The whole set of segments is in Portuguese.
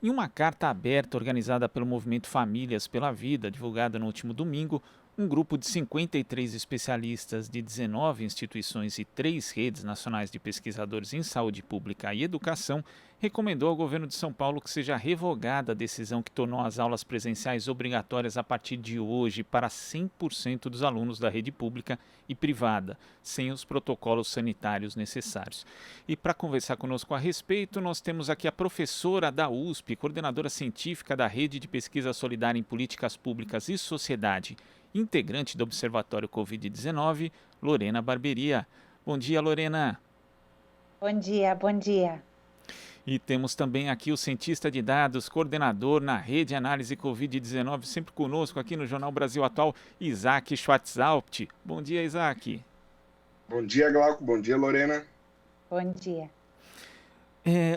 Em uma carta aberta organizada pelo Movimento Famílias pela Vida, divulgada no último domingo, um grupo de 53 especialistas de 19 instituições e 3 redes nacionais de pesquisadores em saúde pública e educação recomendou ao governo de São Paulo que seja revogada a decisão que tornou as aulas presenciais obrigatórias a partir de hoje para 100% dos alunos da rede pública e privada, sem os protocolos sanitários necessários. E para conversar conosco a respeito, nós temos aqui a professora da USP, coordenadora científica da Rede de Pesquisa Solidária em Políticas Públicas e Sociedade, integrante do Observatório Covid-19, Lorena Barberia. Bom dia, Lorena. Bom dia, bom dia. E temos também aqui o cientista de dados, coordenador na Rede Análise Covid-19, sempre conosco aqui no Jornal Brasil Atual, Isaac Schwarzhaupt. Bom dia, Isaac. Bom dia, Glauco. Bom dia, Lorena. Bom dia.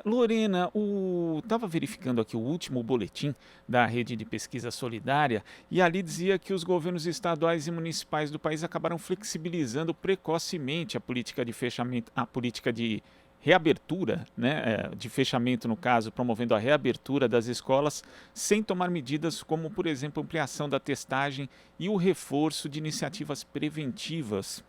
Lorena, estava verificando aqui o último boletim da Rede de Pesquisa Solidária e ali dizia que os governos estaduais e municipais do país acabaram flexibilizando precocemente a política de fechamento, a política de reabertura, né, de fechamento no caso, promovendo a reabertura das escolas, sem tomar medidas como, por exemplo, ampliação da testagem e o reforço de iniciativas preventivas.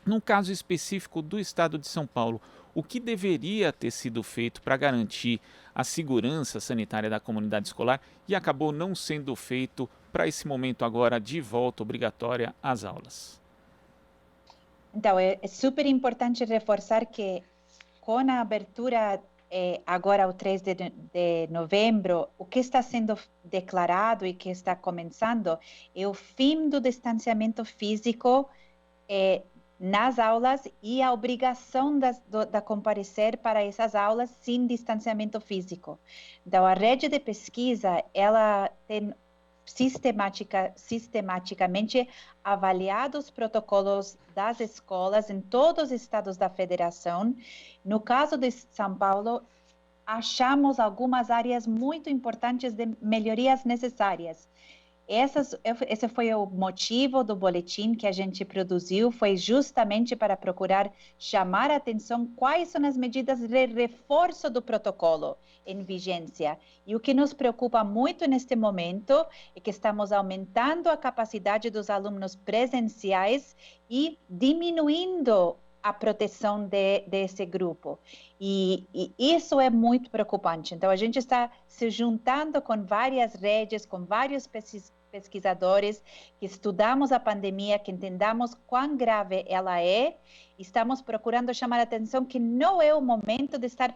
No caso específico do estado de São Paulo, o que deveria ter sido feito para garantir a segurança sanitária da comunidade escolar e acabou não sendo feito para esse momento agora de volta obrigatória às aulas? Então, é super importante reforçar que com a abertura agora, o 3 de novembro, o que está sendo declarado e que está começando é o fim do distanciamento físico nas aulas e a obrigação da comparecer para essas aulas sem distanciamento físico. Então, a rede de pesquisa, ela tem sistematicamente avaliado os protocolos das escolas em todos os estados da federação. No caso de São Paulo, achamos algumas áreas muito importantes de melhorias necessárias. Esse foi o motivo do boletim que a gente produziu, foi justamente para procurar chamar a atenção quais são as medidas de reforço do protocolo em vigência. E o que nos preocupa muito neste momento é que estamos aumentando a capacidade dos alunos presenciais e diminuindo a proteção desse grupo. E isso é muito preocupante. Então, a gente está se juntando com várias redes, com vários pesquisadores, que estudamos a pandemia, que entendamos quão grave ela é. Estamos procurando chamar a atenção que não é o momento de estar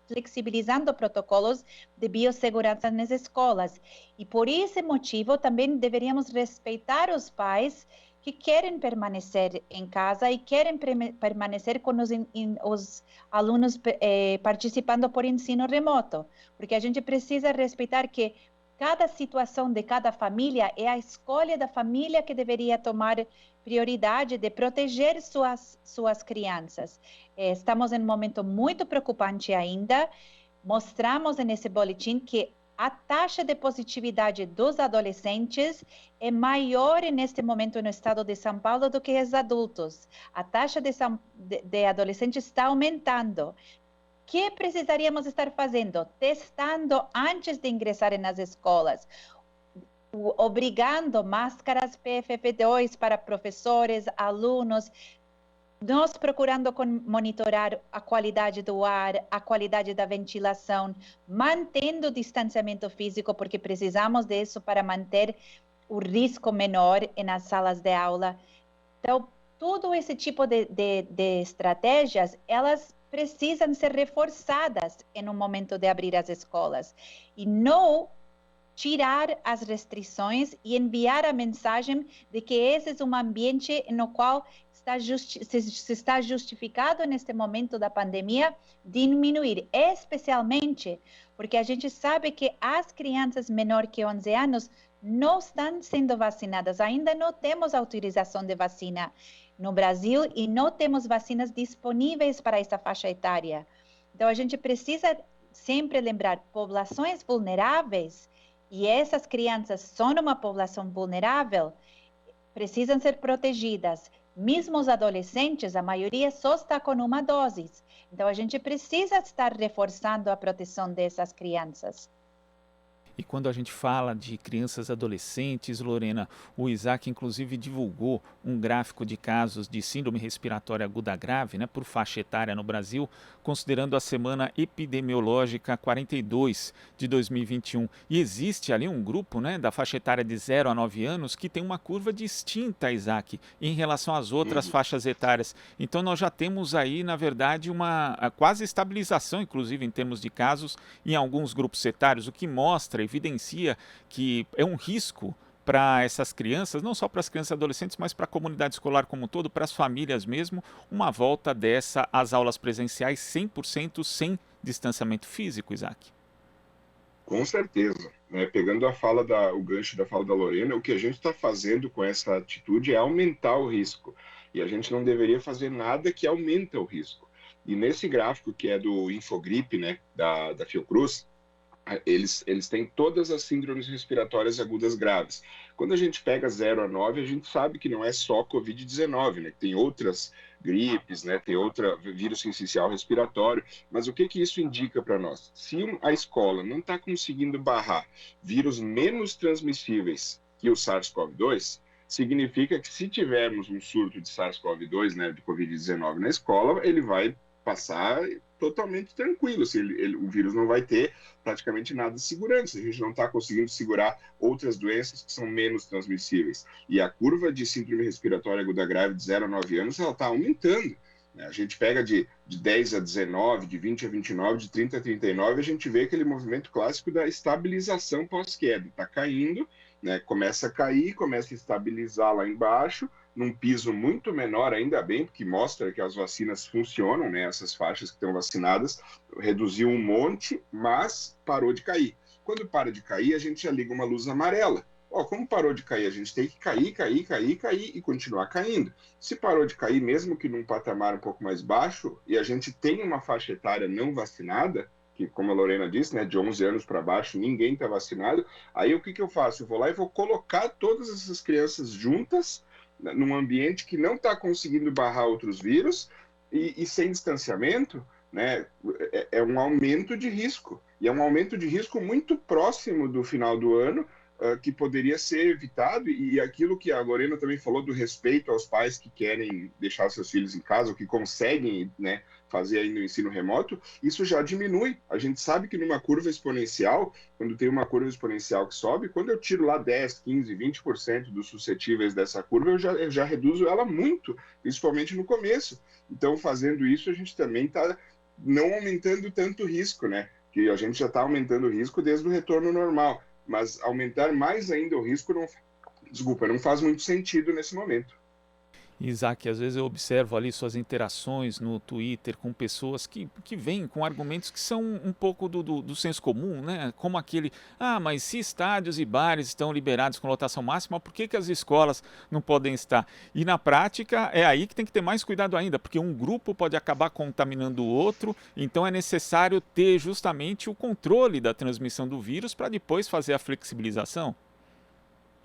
flexibilizando protocolos de biossegurança nas escolas. E por esse motivo, também deveríamos respeitar os pais que querem permanecer em casa e querem permanecer com os alunos participando por ensino remoto, porque a gente precisa respeitar que cada situação de cada família é a escolha da família que deveria tomar prioridade de proteger suas crianças. Estamos em um momento muito preocupante ainda. Mostramos nesse boletim que a taxa de positividade dos adolescentes é maior neste momento no estado de São Paulo do que os adultos. A taxa de adolescentes está aumentando. O que precisaríamos estar fazendo? Testando antes de ingressarem nas escolas, obrigando máscaras PFF2 para professores, alunos, nós procurando monitorar a qualidade do ar, a qualidade da ventilação, mantendo o distanciamento físico, porque precisamos disso para manter o risco menor nas salas de aula. Então, todo esse tipo de estratégias, elas precisam ser reforçadas em um momento de abrir as escolas. E não tirar as restrições e enviar a mensagem de que esse é um ambiente no qual se está justificado neste momento da pandemia diminuir, especialmente porque a gente sabe que as crianças menores que 11 anos não estão sendo vacinadas, ainda não temos autorização de vacina no Brasil e não temos vacinas disponíveis para essa faixa etária. Então, a gente precisa sempre lembrar, populações vulneráveis, e essas crianças são uma população vulnerável, precisam ser protegidas. Mesmo os adolescentes, a maioria só está com uma dose. Então, a gente precisa estar reforçando a proteção dessas crianças. E quando a gente fala de crianças e adolescentes, Lorena, o Isaac inclusive divulgou um gráfico de casos de síndrome respiratória aguda grave, né, por faixa etária no Brasil, considerando a semana epidemiológica 42 de 2021. E existe ali um grupo, né, da faixa etária de 0 a 9 anos que tem uma curva distinta, Isaac, em relação às outras faixas etárias. Então nós já temos aí, na verdade, uma quase estabilização, inclusive em termos de casos, em alguns grupos etários, o que mostra, evidencia que é um risco para essas crianças, não só para as crianças e adolescentes, mas para a comunidade escolar como um todo, para as famílias mesmo, uma volta dessa às aulas presenciais 100% sem distanciamento físico, Isaac. Com certeza, né? Pegando o gancho da fala da Lorena, o que a gente está fazendo com essa atitude é aumentar o risco. E a gente não deveria fazer nada que aumenta o risco. E nesse gráfico que é do Infogripe, né, da Fiocruz, eles têm todas as síndromes respiratórias agudas graves. Quando a gente pega 0 a 9, a gente sabe que não é só Covid-19, né? Tem outras gripes, né? Tem outra vírus sincicial respiratório. Mas o que isso indica para nós? Se a escola não está conseguindo barrar vírus menos transmissíveis que o SARS-CoV-2, significa que se tivermos um surto de SARS-CoV-2, né, de Covid-19 na escola, ele vai passar totalmente tranquilo, assim, o vírus não vai ter praticamente nada de segurança, a gente não está conseguindo segurar outras doenças que são menos transmissíveis. E a curva de síndrome respiratória aguda grave de 0 a 9 anos, ela está aumentando. Né? A gente pega de 10 a 19, de 20 a 29, de 30 a 39, a gente vê aquele movimento clássico da estabilização pós-queda. Está caindo, né? Começa a cair, começa a estabilizar lá embaixo, num piso muito menor, ainda bem, porque mostra que as vacinas funcionam, né? Essas faixas que estão vacinadas, reduziu um monte, mas parou de cair. Quando para de cair, a gente já liga uma luz amarela. Como parou de cair? A gente tem que cair e continuar caindo. Se parou de cair, mesmo que num patamar um pouco mais baixo, e a gente tem uma faixa etária não vacinada, que, como a Lorena disse, né, de 11 anos para baixo, ninguém está vacinado, aí o que eu faço? Eu vou lá e vou colocar todas essas crianças juntas, num ambiente que não está conseguindo barrar outros vírus e sem distanciamento, né, é um aumento de risco. E é um aumento de risco muito próximo do final do ano, que poderia ser evitado. E aquilo que a Lorena também falou do respeito aos pais que querem deixar seus filhos em casa, ou que conseguem, né, fazer ainda o ensino remoto, isso já diminui. A gente sabe que numa curva exponencial, quando tem uma curva exponencial que sobe, quando eu tiro lá 10, 15, 20% dos suscetíveis dessa curva, eu já reduzo ela muito, principalmente no começo. Então, fazendo isso, a gente também está não aumentando tanto o risco, né? Que a gente já está aumentando o risco desde o retorno normal, mas aumentar mais ainda o risco não faz muito sentido nesse momento. Isaac, às vezes eu observo ali suas interações no Twitter com pessoas que vêm com argumentos que são um pouco do senso comum, né? Como aquele, mas se estádios e bares estão liberados com lotação máxima, por que as escolas não podem estar? E na prática é aí que tem que ter mais cuidado ainda, porque um grupo pode acabar contaminando o outro, então é necessário ter justamente o controle da transmissão do vírus para depois fazer a flexibilização.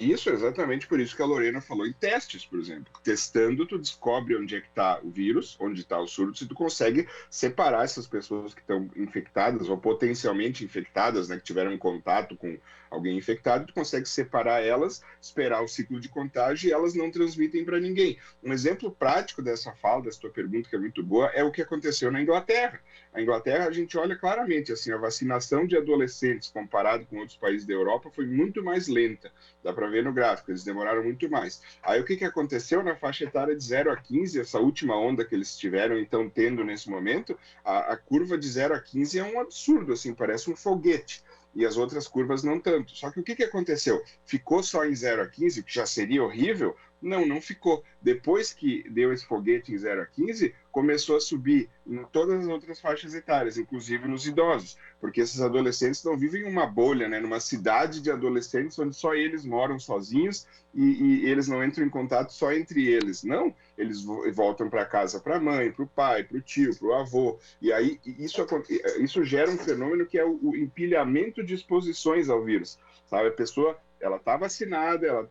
Isso, exatamente por isso que a Lorena falou em testes, por exemplo. Testando, tu descobre onde é que está o vírus, onde está o surto, e tu consegue separar essas pessoas que estão infectadas ou potencialmente infectadas, né, que tiveram contato com alguém infectado, tu consegue separar elas, esperar o ciclo de contágio e elas não transmitem para ninguém. Um exemplo prático dessa fala, dessa tua pergunta, que é muito boa, é o que aconteceu na Inglaterra. A Inglaterra, a gente olha claramente, assim, a vacinação de adolescentes comparado com outros países da Europa foi muito mais lenta. Dá para ver no gráfico, eles demoraram muito mais. Aí o que aconteceu na faixa etária de 0 a 15, essa última onda que eles tiveram, então, tendo nesse momento, a curva de 0 a 15 é um absurdo, assim, parece um foguete. E as outras curvas não tanto. Só que o que aconteceu? Ficou só em 0 a 15, que já seria horrível? Não ficou. Depois que deu esse foguete em 0 a 15, começou a subir em todas as outras faixas etárias, inclusive nos idosos, porque esses adolescentes não vivem em uma bolha, né, numa cidade de adolescentes onde só eles moram sozinhos e eles não entram em contato só entre eles. Não, eles voltam para casa, para a mãe, para o pai, para o tio, para o avô. E aí isso gera um fenômeno que é o empilhamento de exposições ao vírus. Sabe? A pessoa ela está vacinada, ela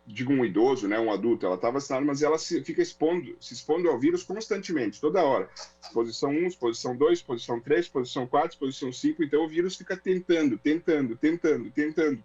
digo um idoso, né, um adulto, ela está vacinada, mas ela fica se expondo ao vírus constantemente, toda hora. Exposição 1, exposição 2, exposição 3, exposição 4, exposição 5, então o vírus fica tentando,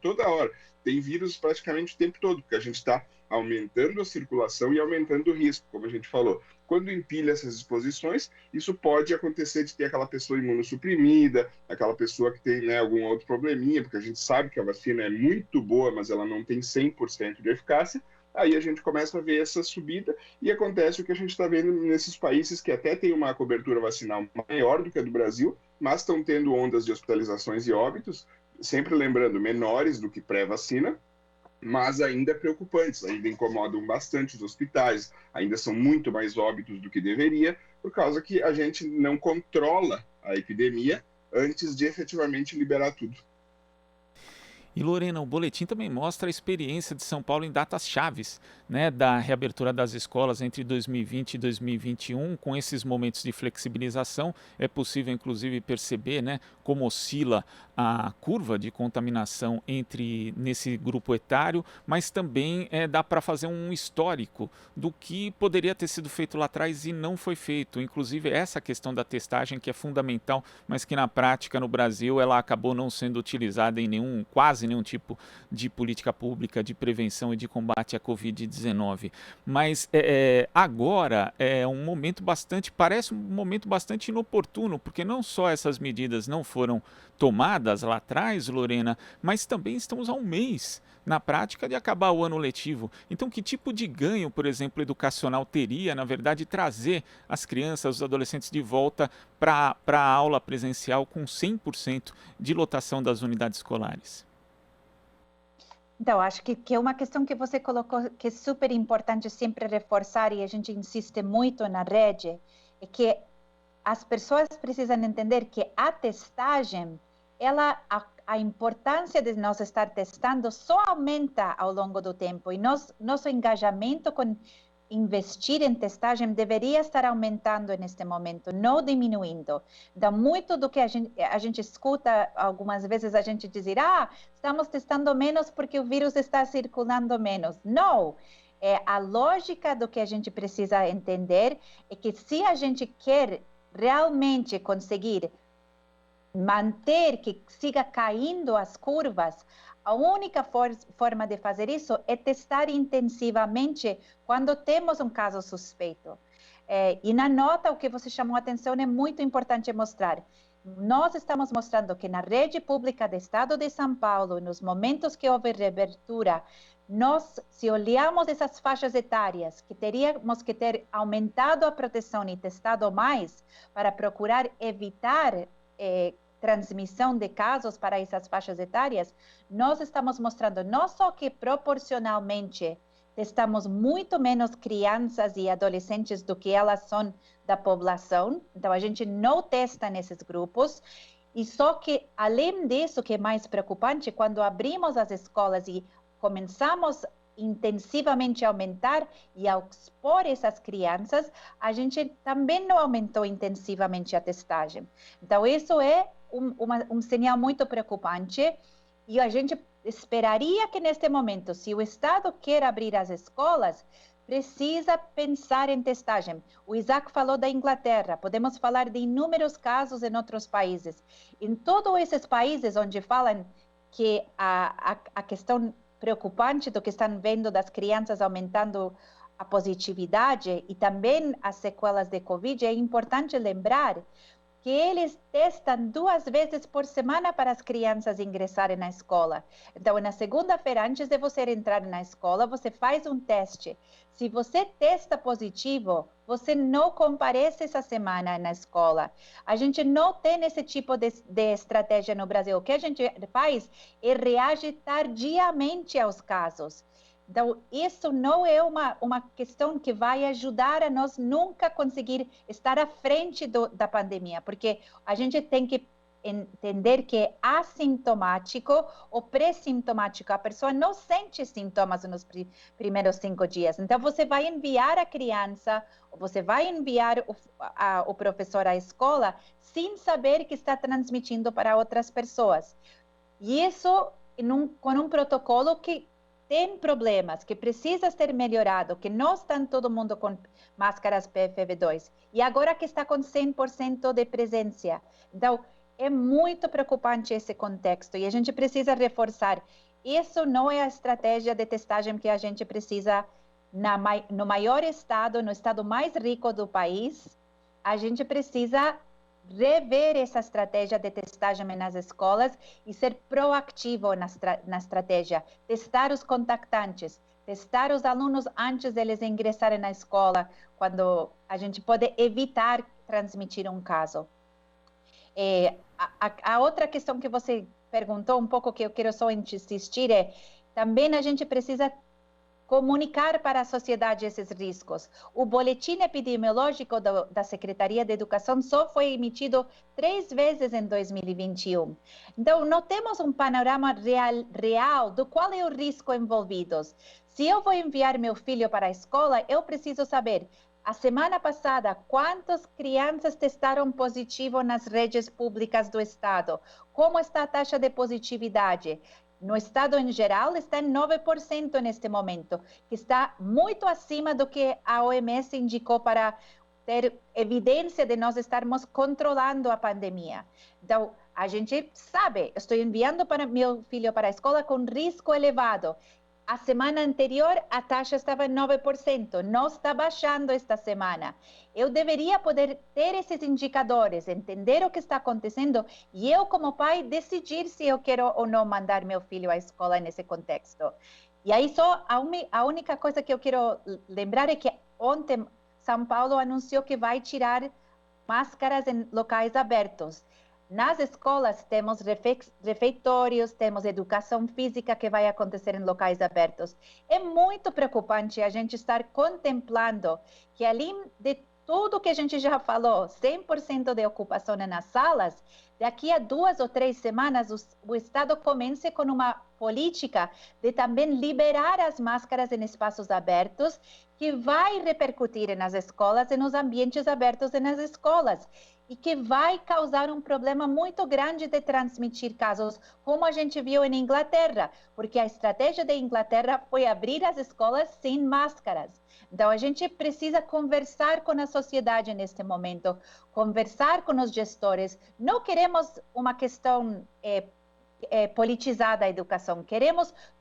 toda hora. Tem vírus praticamente o tempo todo, porque a gente está aumentando a circulação e aumentando o risco, como a gente falou. Quando empilha essas exposições, isso pode acontecer de ter aquela pessoa imunossuprimida, aquela pessoa que tem, né, algum outro probleminha, porque a gente sabe que a vacina é muito boa, mas ela não tem 100% de eficácia. Aí a gente começa a ver essa subida e acontece o que a gente está vendo nesses países que até tem uma cobertura vacinal maior do que a do Brasil, mas estão tendo ondas de hospitalizações e óbitos, sempre lembrando, menores do que pré-vacina, mas ainda preocupantes, ainda incomodam bastante os hospitais, ainda são muito mais óbitos do que deveria, por causa que a gente não controla a epidemia antes de efetivamente liberar tudo. E Lorena, o boletim também mostra a experiência de São Paulo em datas chaves, né, da reabertura das escolas entre 2020 e 2021, com esses momentos de flexibilização. É possível, inclusive, perceber, né, como oscila a curva de contaminação nesse grupo etário, mas também dá para fazer um histórico do que poderia ter sido feito lá atrás e não foi feito. Inclusive, essa questão da testagem, que é fundamental, mas que na prática, no Brasil, ela acabou não sendo utilizada em quase nenhum tipo de política pública de prevenção e de combate à Covid-19. Mas agora é um momento parece um momento bastante inoportuno, porque não só essas medidas não foram tomadas lá atrás, Lorena, mas também estamos a um mês, na prática, de acabar o ano letivo. Então, que tipo de ganho, por exemplo, educacional teria, na verdade, trazer as crianças, os adolescentes de volta para a aula presencial com 100% de lotação das unidades escolares? Então, acho que é uma questão que você colocou que é super importante sempre reforçar, e a gente insiste muito na rede, é que as pessoas precisam entender que a testagem, a importância de nós estar testando só aumenta ao longo do tempo, e nosso engajamento com investir em testagem deveria estar aumentando neste momento, não diminuindo. Então, muito do que a gente escuta, algumas vezes a gente dizer, estamos testando menos porque o vírus está circulando menos. Não! A lógica do que a gente precisa entender é que se a gente quer realmente conseguir manter que siga caindo as curvas, a única forma de fazer isso é testar intensivamente quando temos um caso suspeito. E na nota, o que você chamou a atenção é muito importante mostrar. Nós estamos mostrando que na rede pública do Estado de São Paulo, nos momentos que houve reabertura, se olharmos essas faixas etárias, que teríamos que ter aumentado a proteção e testado mais para procurar evitar transmissão de casos para essas faixas etárias, nós estamos mostrando não só que proporcionalmente testamos muito menos crianças e adolescentes do que elas são da população, então a gente não testa nesses grupos, e só que, além disso, que é mais preocupante, quando abrimos as escolas e começamos intensivamente a aumentar e a expor essas crianças, a gente também não aumentou intensivamente a testagem. Então, isso é um sinal muito preocupante, e a gente esperaria que neste momento, se o Estado quer abrir as escolas, precisa pensar em testagem. O Isaac falou da Inglaterra, podemos falar de inúmeros casos em outros países. Em todos esses países onde falam que a questão preocupante do que estão vendo das crianças aumentando a positividade e também as sequelas de Covid, é importante lembrar que eles testam 2 vezes por semana para as crianças ingressarem na escola. Então, na segunda-feira, antes de você entrar na escola, você faz um teste. Se você testa positivo, você não comparece essa semana na escola. A gente não tem esse tipo de estratégia no Brasil. O que a gente faz é reagir tardiamente aos casos. Então, isso não é uma questão que vai ajudar a nós nunca conseguir estar à frente da pandemia, porque a gente tem que entender que é assintomático ou pré-sintomático. A pessoa não sente sintomas nos primeiros 5 dias. Então, você vai enviar a criança, ou você vai enviar o professor à escola sem saber que está transmitindo para outras pessoas. E isso com um protocolo que tem problemas, que precisa ser melhorado, que não está todo mundo com máscaras PFF2, e agora que está com 100% de presença. Então, é muito preocupante esse contexto, e a gente precisa reforçar. Isso não é a estratégia de testagem que a gente precisa no maior estado, no estado mais rico do país. A gente precisa rever essa estratégia de testagem nas escolas e ser proativo na estratégia. Testar os contactantes, testar os alunos antes deles ingressarem na escola, quando a gente pode evitar transmitir um caso. A outra questão que você perguntou um pouco, que eu quero só insistir, é também a gente precisa comunicar para a sociedade esses riscos. O boletim epidemiológico da Secretaria de Educação só foi emitido 3 vezes em 2021. Então, não temos um panorama real do qual é o risco envolvido. Se eu vou enviar meu filho para a escola, eu preciso saber, a semana passada, quantas crianças testaram positivo nas redes públicas do Estado? Como está a taxa de positividade? No estado em geral, está em 9% neste momento, que está muito acima do que a OMS indicou para ter evidência de nós estarmos controlando a pandemia. Então, a gente sabe, estou enviando para meu filho para a escola com risco elevado. A semana anterior, a taxa estava em 9%, não está baixando esta semana. Eu deveria poder ter esses indicadores, entender o que está acontecendo e eu, como pai, decidir se eu quero ou não mandar meu filho à escola nesse contexto. E aí, só a única coisa que eu quero lembrar é que ontem São Paulo anunciou que vai tirar máscaras em locais abertos. Nas escolas temos refeitórios, temos educação física que vai acontecer em locais abertos. É muito preocupante a gente estar contemplando que, além de tudo que a gente já falou, 100% de ocupação nas salas, daqui a 2 ou 3 semanas o Estado comece com uma política de também liberar as máscaras em espaços abertos, que vai repercutir nas escolas e nos ambientes abertos nas escolas, e que vai causar um problema muito grande de transmitir casos, como a gente viu em Inglaterra, porque a estratégia da Inglaterra foi abrir as escolas sem máscaras. Então, a gente precisa conversar com a sociedade neste momento, conversar com os gestores. Não queremos uma questão politizada a educação,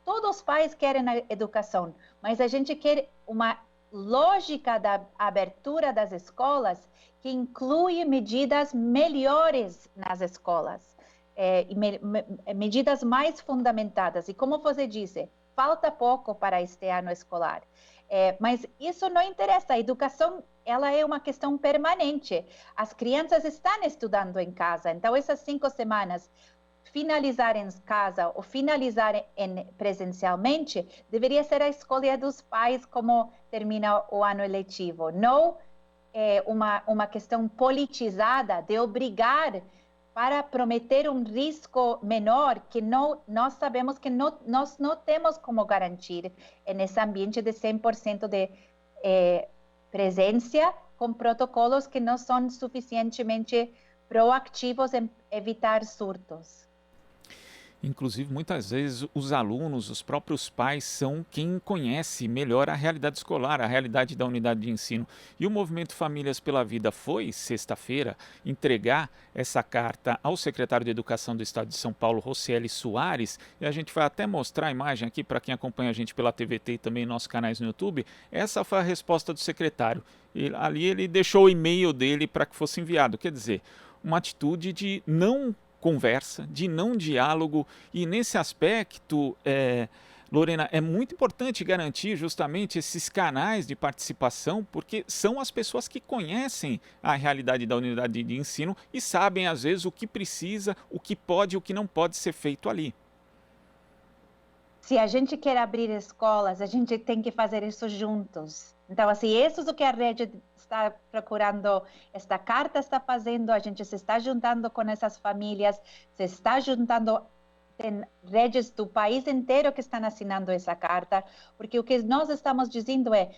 todos os pais querem a educação, mas a gente quer uma lógica da abertura das escolas que inclui medidas melhores nas escolas, medidas mais fundamentadas. E como você disse, falta pouco para este ano escolar. Mas isso não interessa, a educação ela é uma questão permanente. As crianças estão estudando em casa, então essas 5 semanas, finalizar em casa ou finalizar presencialmente, deveria ser a escolha dos pais como termina o ano letivo, não uma questão politizada de obrigar para prometer um risco menor que nós sabemos que nós não temos como garantir nesse ambiente de 100% de presença, com protocolos que não são suficientemente proativos em evitar surtos. Inclusive, muitas vezes, os alunos, os próprios pais, são quem conhece melhor a realidade escolar, a realidade da unidade de ensino. E o Movimento Famílias pela Vida foi, sexta-feira, entregar essa carta ao secretário de Educação do Estado de São Paulo, Rocieli Soares, e a gente vai até mostrar a imagem aqui para quem acompanha a gente pela TVT e também em nossos canais no YouTube. Essa foi a resposta do secretário. E ali ele deixou o e-mail dele para que fosse enviado. Quer dizer, uma atitude de não conversa, de não diálogo, e nesse aspecto, Lorena, é muito importante garantir justamente esses canais de participação, porque são as pessoas que conhecem a realidade da unidade de ensino e sabem, às vezes, o que precisa, o que pode e o que não pode ser feito ali. Se a gente quer abrir escolas, a gente tem que fazer isso juntos. Então, assim, isso é o que a rede está procurando, esta carta está fazendo, a gente se está juntando com essas famílias, se está juntando, tem redes do país inteiro que estão assinando essa carta, porque o que nós estamos dizendo é,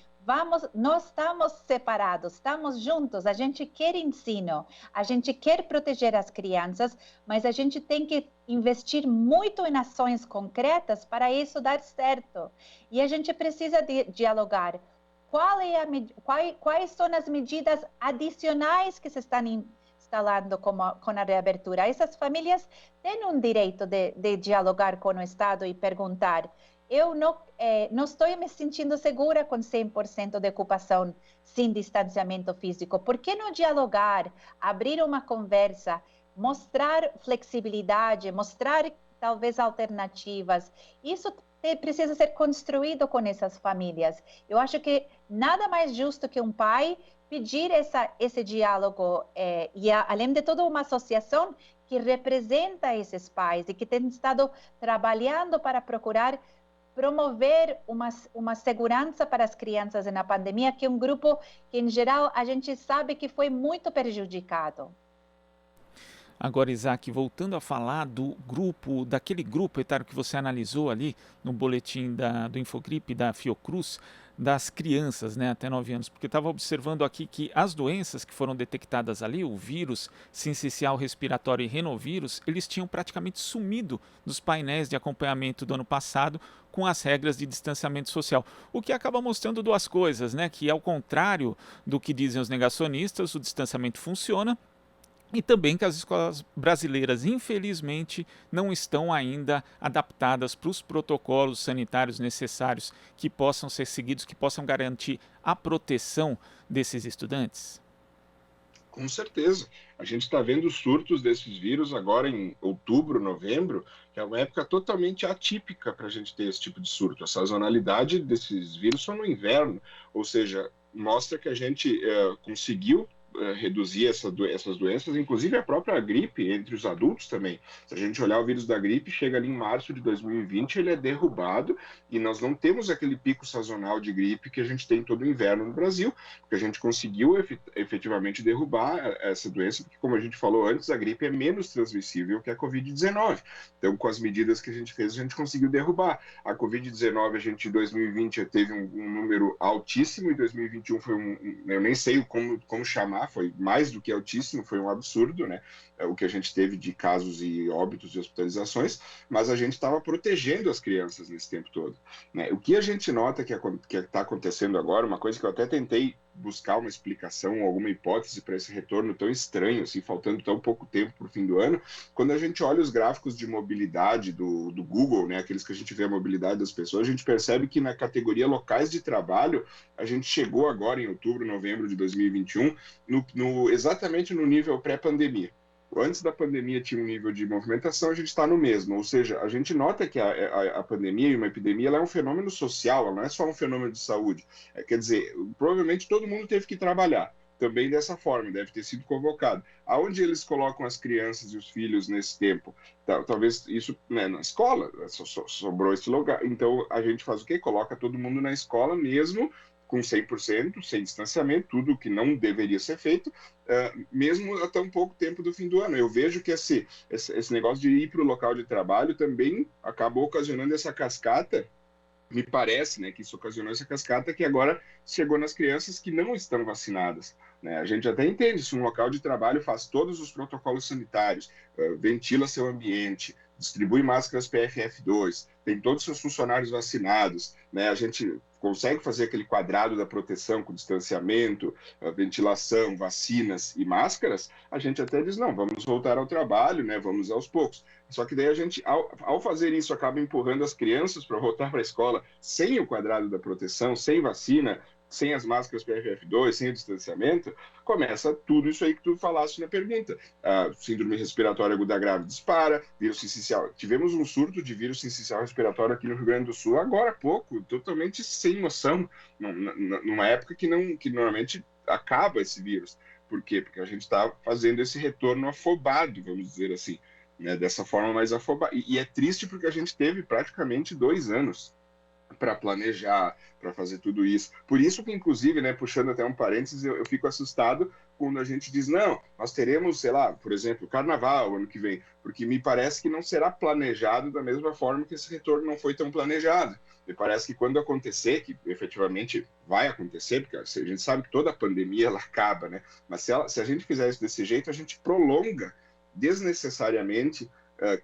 nós estamos separados, estamos juntos, a gente quer ensino, a gente quer proteger as crianças, mas a gente tem que investir muito em ações concretas para isso dar certo. E a gente precisa dialogar. Quais são as medidas adicionais que se estão instalando com a reabertura? Essas famílias têm um direito de dialogar com o Estado e perguntar: eu não estou me sentindo segura com 100% de ocupação sem distanciamento físico. Por que não dialogar, abrir uma conversa, mostrar flexibilidade, mostrar talvez alternativas? Isso precisa ser construído com essas famílias. Eu acho que nada mais justo que um pai pedir esse diálogo e, além de tudo, uma associação que representa esses pais e que tem estado trabalhando para procurar promover uma segurança para as crianças na pandemia, que é um grupo que, em geral, a gente sabe que foi muito prejudicado. Agora, Isaac, voltando a falar daquele grupo etário que você analisou ali no boletim do Infogripe da Fiocruz, das crianças, né, até 9 anos, porque eu estava observando aqui que as doenças que foram detectadas ali, o vírus sincicial respiratório e renovírus, eles tinham praticamente sumido dos painéis de acompanhamento do ano passado com as regras de distanciamento social, o que acaba mostrando duas coisas, né, que ao contrário do que dizem os negacionistas, o distanciamento funciona, e também que as escolas brasileiras, infelizmente, não estão ainda adaptadas para os protocolos sanitários necessários que possam ser seguidos, que possam garantir a proteção desses estudantes? Com certeza. A gente está vendo surtos desses vírus agora em outubro, novembro, que é uma época totalmente atípica para a gente ter esse tipo de surto. A sazonalidade desses vírus só no inverno, ou seja, mostra que a gente conseguiu reduzir essas doenças, inclusive a própria gripe entre os adultos também. Se a gente olhar o vírus da gripe, chega ali em março de 2020, ele é derrubado e nós não temos aquele pico sazonal de gripe que a gente tem todo o inverno no Brasil, porque a gente conseguiu efetivamente derrubar essa doença, porque como a gente falou antes, a gripe é menos transmissível que a Covid-19. Então, com as medidas que a gente fez, a gente conseguiu derrubar. A Covid-19, a gente em 2020 teve um número altíssimo, e 2021 foi eu nem sei como chamar, foi mais do que altíssimo, foi um absurdo, né? O que a gente teve de casos e óbitos e hospitalizações, mas a gente estava protegendo as crianças nesse tempo todo, né? O que a gente nota que está acontecendo agora, uma coisa que eu até tentei buscar uma explicação, alguma hipótese para esse retorno tão estranho, assim, faltando tão pouco tempo para o fim do ano, quando a gente olha os gráficos de mobilidade do Google, né, aqueles que a gente vê a mobilidade das pessoas, a gente percebe que na categoria locais de trabalho, a gente chegou agora em outubro, novembro de 2021, exatamente no nível pré-pandemia. Antes da pandemia tinha um nível de movimentação, a gente está no mesmo, ou seja, a gente nota que a pandemia e uma epidemia ela é um fenômeno social, ela não é só um fenômeno de saúde. Quer dizer, provavelmente todo mundo teve que trabalhar, também dessa forma, deve ter sido convocado. Aonde eles colocam as crianças e os filhos nesse tempo? Talvez isso, né, na escola, sobrou esse lugar. Então a gente faz o quê? Coloca todo mundo na escola mesmo, com 100%, sem distanciamento, tudo que não deveria ser feito, mesmo até um pouco tempo do fim do ano. Eu vejo que esse negócio de ir para o local de trabalho também acabou ocasionando essa cascata, me parece, né, que isso ocasionou essa cascata que agora chegou nas crianças que não estão vacinadas, né? A gente até entende, se um local de trabalho faz todos os protocolos sanitários, ventila seu ambiente, distribui máscaras PFF2, tem todos os seus funcionários vacinados, né? A gente consegue fazer aquele quadrado da proteção com distanciamento, ventilação, vacinas e máscaras, a gente até diz, não, vamos voltar ao trabalho, né? Vamos aos poucos. Só que daí a gente, ao fazer isso, acaba empurrando as crianças para voltar para a escola sem o quadrado da proteção, sem vacina, sem as máscaras PFF2, sem o distanciamento, começa tudo isso aí que tu falaste na pergunta. A síndrome respiratória aguda grave dispara, vírus sincicial. Tivemos um surto de vírus sincicial respiratório aqui no Rio Grande do Sul agora há pouco, totalmente sem noção, numa época que normalmente acaba esse vírus. Por quê? Porque a gente está fazendo esse retorno afobado, vamos dizer assim, né? Dessa forma mais afobada. E é triste porque a gente teve praticamente 2 anos para planejar, para fazer tudo isso. Por isso que, inclusive, né, puxando até um parênteses, eu fico assustado quando a gente diz, não, nós teremos, sei lá, por exemplo, carnaval ano que vem, porque me parece que não será planejado da mesma forma que esse retorno não foi tão planejado. Me parece que quando acontecer, que efetivamente vai acontecer, porque a gente sabe que toda a pandemia ela acaba, né? Mas se a gente fizer isso desse jeito, a gente prolonga desnecessariamente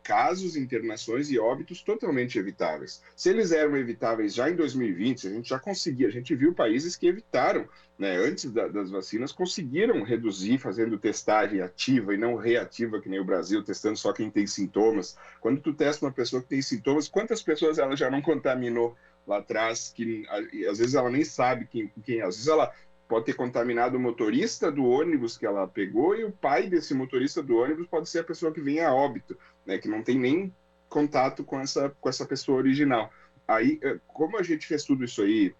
casos, internações e óbitos totalmente evitáveis. Se eles eram evitáveis já em 2020, a gente já conseguia, a gente viu países que evitaram, né, antes das vacinas, conseguiram reduzir fazendo testagem ativa e não reativa, que nem o Brasil, testando só quem tem sintomas. Quando tu testa uma pessoa que tem sintomas, quantas pessoas ela já não contaminou lá atrás, que às vezes ela nem sabe quem é, às vezes ela pode ter contaminado o motorista do ônibus que ela pegou e o pai desse motorista do ônibus pode ser a pessoa que vem a óbito, né, que não tem nem contato com essa pessoa original. Aí, como a gente fez tudo isso aí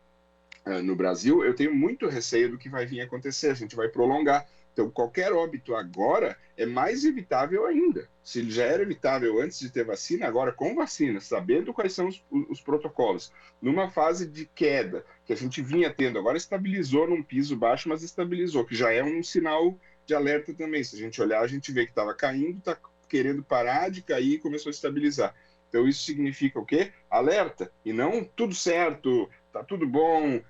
no Brasil, eu tenho muito receio do que vai vir a acontecer, a gente vai prolongar. Então, qualquer óbito agora é mais evitável ainda. Se ele já era evitável antes de ter vacina, agora com vacina, sabendo quais são os protocolos, numa fase de queda que a gente vinha tendo, agora estabilizou num piso baixo, mas estabilizou, que já é um sinal de alerta também. Se a gente olhar, a gente vê que estava caindo, está querendo parar de cair e começou a estabilizar. Então, isso significa o quê? Alerta, e não tudo certo, tá tudo bom.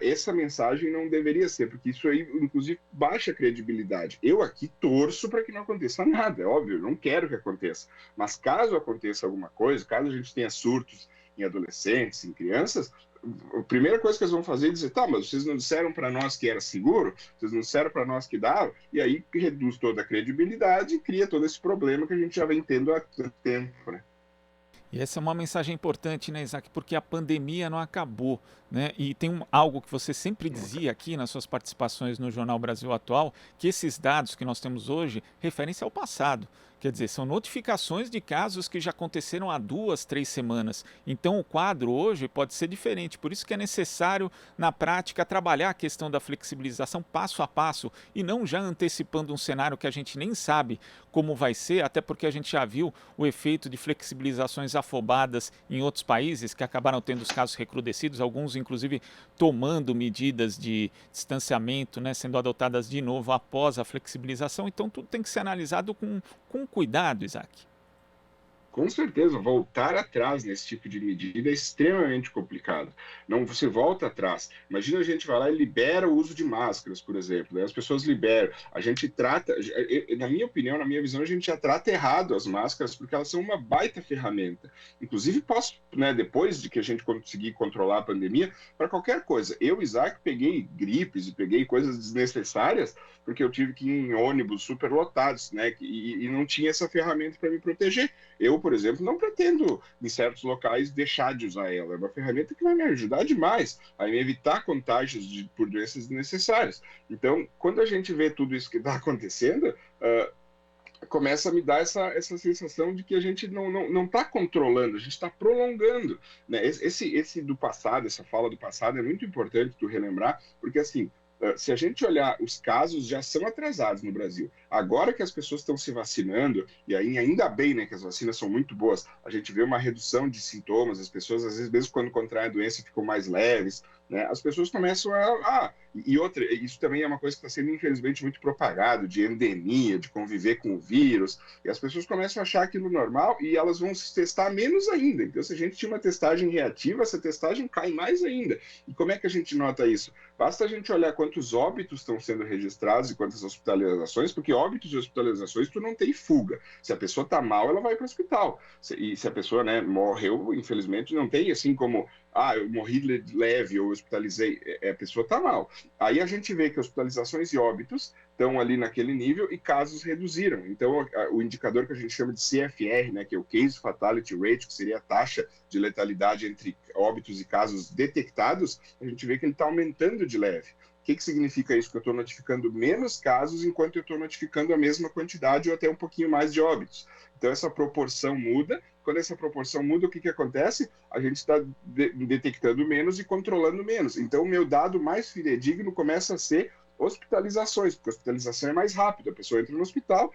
Essa mensagem não deveria ser, porque isso aí, inclusive, baixa a credibilidade. Eu aqui torço para que não aconteça nada, é óbvio, eu não quero que aconteça. Mas caso aconteça alguma coisa, caso a gente tenha surtos em adolescentes, em crianças, a primeira coisa que eles vão fazer é dizer, tá, mas vocês não disseram para nós que era seguro, vocês não disseram para nós que dava, e aí reduz toda a credibilidade e cria todo esse problema que a gente já vem tendo há tanto tempo, né? E essa é uma mensagem importante, né, Isaac? Porque a pandemia não acabou, né? E tem algo que você sempre dizia aqui nas suas participações no Jornal Brasil Atual, que esses dados que nós temos hoje referem-se ao passado. Quer dizer, são notificações de casos que já aconteceram há 2, 3 semanas. Então o quadro hoje pode ser diferente. Por isso que é necessário, na prática, trabalhar a questão da flexibilização passo a passo e não já antecipando um cenário que a gente nem sabe como vai ser, até porque a gente já viu o efeito de flexibilizações afobadas em outros países que acabaram tendo os casos recrudescidos, alguns inclusive tomando medidas de distanciamento, né, sendo adotadas de novo após a flexibilização. Então tudo tem que ser analisado com cuidado, Isaac. Com certeza, voltar atrás nesse tipo de medida é extremamente complicado. Não, você volta atrás. Imagina a gente vai lá e libera o uso de máscaras, por exemplo. Né? As pessoas liberam. A gente trata, na minha opinião, na minha visão, a gente já trata errado as máscaras porque elas são uma baita ferramenta. Inclusive, depois de que a gente conseguir controlar a pandemia, para qualquer coisa. Eu, Isaac, peguei gripes e peguei coisas desnecessárias porque eu tive que ir em ônibus superlotados, né? E não tinha essa ferramenta para me proteger. Eu, por exemplo, não pretendo, em certos locais, deixar de usar ela. É uma ferramenta que vai me ajudar demais a evitar contágios por doenças desnecessárias. Então, quando a gente vê tudo isso que está acontecendo, começa a me dar essa sensação de que a gente não está controlando, a gente está prolongando. Né? Esse do passado, essa fala do passado é muito importante tu relembrar, porque assim, se a gente olhar, os casos já são atrasados no Brasil. Agora que as pessoas estão se vacinando, e aí ainda bem, né, que as vacinas são muito boas, a gente vê uma redução de sintomas, as pessoas, às vezes, mesmo quando contraem a doença, ficam mais leves, né, as pessoas começam E outra, isso também é uma coisa que está sendo, infelizmente, muito propagado, de endemia, de conviver com o vírus, e as pessoas começam a achar aquilo normal e elas vão se testar menos ainda. Então, se a gente tinha uma testagem reativa, essa testagem cai mais ainda. E como é que a gente nota isso? Basta a gente olhar quantos óbitos estão sendo registrados e quantas hospitalizações, porque óbitos e hospitalizações tu não tem fuga. Se a pessoa está mal, ela vai para o hospital. E se a pessoa, né, morreu, infelizmente, não tem assim como, eu morri leve ou hospitalizei, a pessoa está mal. Aí a gente vê que hospitalizações e óbitos estão ali naquele nível e casos reduziram. Então, o indicador que a gente chama de CFR, né, que é o Case Fatality Rate, que seria a taxa de letalidade entre óbitos e casos detectados, a gente vê que ele está aumentando de leve. O que significa isso? Que eu estou notificando menos casos enquanto eu estou notificando a mesma quantidade ou até um pouquinho mais de óbitos. Então, essa proporção muda. Quando essa proporção muda, o que acontece? A gente está detectando menos e controlando menos. Então, o meu dado mais fidedigno começa a ser hospitalizações, porque a hospitalização é mais rápida. A pessoa entra no hospital,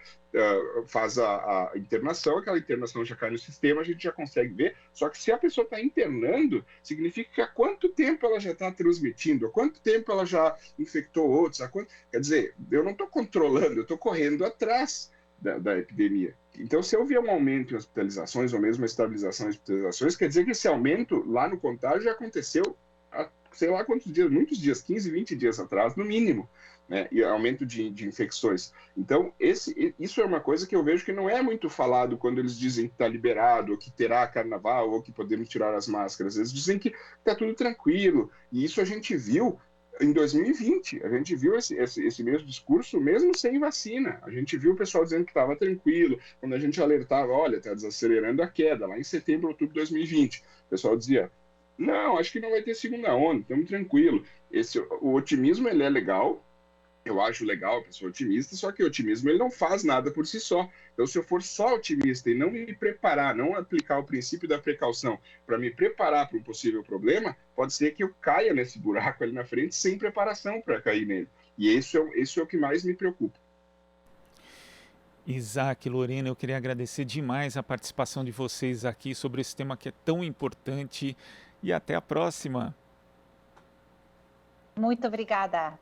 faz a internação, aquela internação já cai no sistema, a gente já consegue ver. Só que se a pessoa está internando, significa que há quanto tempo ela já está transmitindo, há quanto tempo ela já infectou outros, quer dizer, eu não estou controlando, eu estou correndo atrás da epidemia. Então, se eu ver um aumento em hospitalizações ou mesmo uma estabilização em hospitalizações, quer dizer que esse aumento lá no contágio já aconteceu há sei lá quantos dias, muitos dias, 15, 20 dias atrás, no mínimo. né, e aumento de infecções. Então, isso é uma coisa que eu vejo que não é muito falado quando eles dizem que está liberado, ou que terá carnaval, ou que podemos tirar as máscaras. Eles dizem que está tudo tranquilo, e isso a gente viu em 2020. A gente viu esse mesmo discurso, mesmo sem vacina. A gente viu o pessoal dizendo que estava tranquilo, quando a gente alertava, olha, está desacelerando a queda, lá em setembro, outubro de 2020. O pessoal dizia, não, acho que não vai ter segunda onda, estamos tranquilos. O otimismo, ele é legal, eu acho legal a pessoa otimista, só que o otimismo ele não faz nada por si só. Então, se eu for só otimista e não me preparar, não aplicar o princípio da precaução para me preparar para um possível problema, pode ser que eu caia nesse buraco ali na frente sem preparação para cair nele. E isso é o que mais me preocupa. Isaac, Lorena, eu queria agradecer demais a participação de vocês aqui sobre esse tema que é tão importante e até a próxima. Muito obrigada.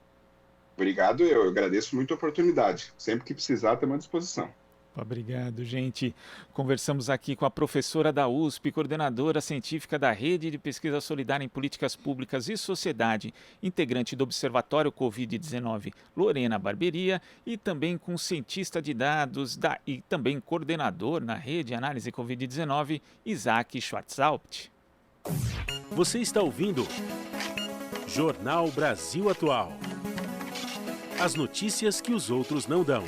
Obrigado, eu agradeço muito a oportunidade. Sempre que precisar, estamos à disposição. Obrigado, gente. Conversamos aqui com a professora da USP, coordenadora científica da Rede de Pesquisa Solidária em Políticas Públicas e Sociedade, integrante do Observatório Covid-19, Lorena Barberia, e também com o cientista de dados e também coordenador na Rede Análise Covid-19, Isaac Schwarzhaupt. Você está ouvindo Jornal Brasil Atual. As notícias que os outros não dão.